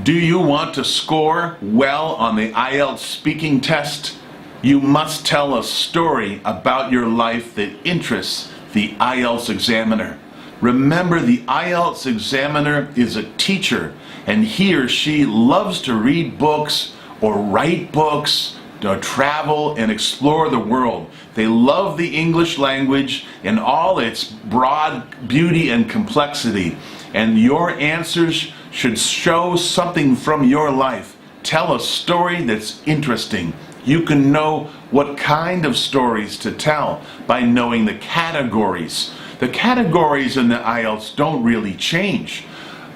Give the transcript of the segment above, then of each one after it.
Do you want to score well on the IELTS speaking test? You must tell a story about your life that interests the IELTS examiner. Remember, the IELTS examiner is a teacher, and he or she loves to read books or write books, to travel and explore the world. They love the English language in all its broad beauty and complexity. And your answers should show something from your life. Tell a story that's interesting. You can know what kind of stories to tell by knowing the categories. The categories in the IELTS don't really change.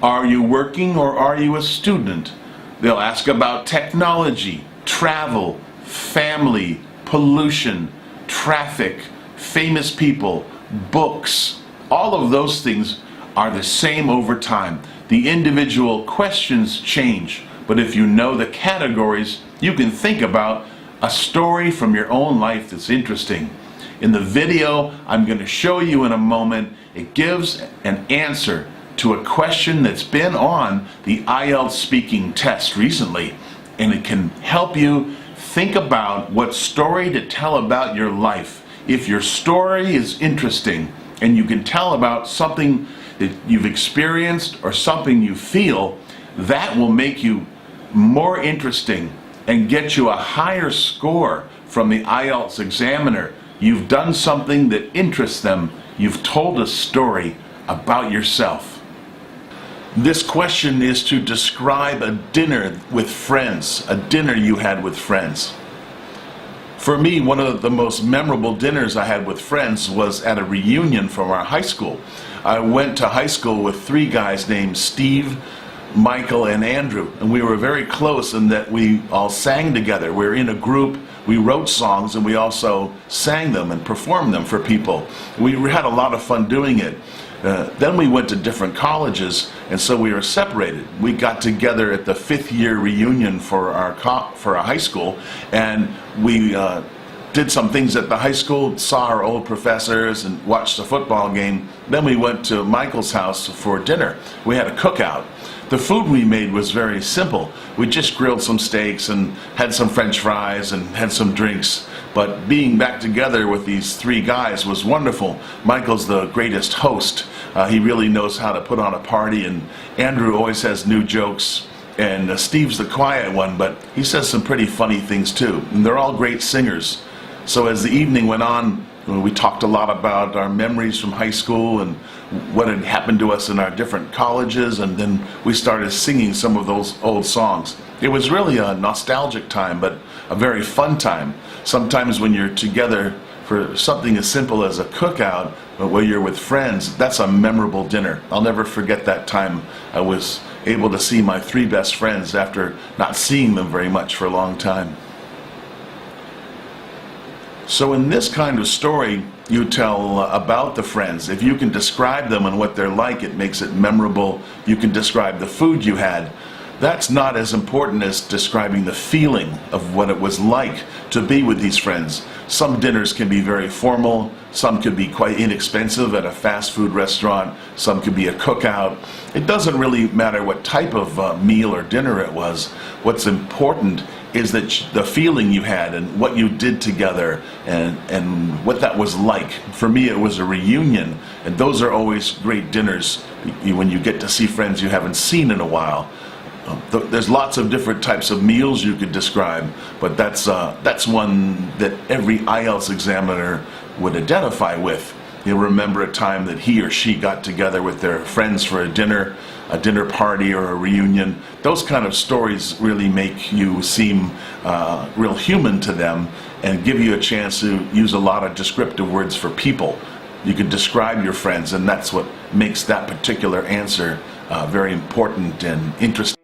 Are you working or are you a student? They'll ask about technology, travel, family, pollution, traffic, famous people, books. All of those things are the same over time. The individual questions change, but if you know the categories, you can think about a story from your own life that's interesting. In the video I'm going to show you in a moment, it gives an answer to a question that's been on the IELTS speaking test recently, and it can help you think about what story to tell about your life. If your story is interesting and you can tell about something that you've experienced or something you feel, that will make you more interesting and get you a higher score from the IELTS examiner. You've done something that interests them. You've told a story about yourself. This question is to describe a dinner with friends, a dinner you had with friends. For me, one of the most memorable dinners I had with friends was at a reunion from our high school. I went to high school with three guys named Steve, Michael, and Andrew, and we were very close in that we all sang together. We were in a group, we wrote songs, and we also sang them and performed them for people. We had a lot of fun doing it. Then we went to different colleges, and so we were separated. We got together at the 5th year reunion for our high school, and we did some things at the high school, saw our old professors, and watched the football game. Then we went to Michael's house for dinner. We had a cookout. The food we made was very simple. We just grilled some steaks and had some French fries and had some drinks. But being back together with these three guys was wonderful. Michael's the greatest host. He really knows how to put on a party, and Andrew always has new jokes. And Steve's the quiet one, but he says some pretty funny things too. And they're all great singers. So as the evening went on, we talked a lot about our memories from high school and what had happened to us in our different colleges, and then we started singing some of those old songs. It was really a nostalgic time, but a very fun time. Sometimes when you're together for something as simple as a cookout, where you're with friends, that's a memorable dinner. I'll never forget that time I was able to see my three best friends after not seeing them very much for a long time. So in this kind of story, you tell about the friends. If you can describe them and what they're like, it makes it memorable. You can describe the food you had. That's not as important as describing the feeling of what it was like to be with these friends. Some dinners can be very formal, some could be quite inexpensive at a fast food restaurant, some could be a cookout. It doesn't really matter what type of meal or dinner it was. What's important is that the feeling you had and what you did together and what that was like. For me, it was a reunion, and those are always great dinners when you get to see friends you haven't seen in a while. There's lots of different types of meals you could describe, but that's one that every IELTS examiner would identify with. You'll remember a time that he or she got together with their friends for a dinner party or a reunion. Those kind of stories really make you seem real human to them and give you a chance to use a lot of descriptive words for people. You can describe your friends, and that's what makes that particular answer very important and interesting.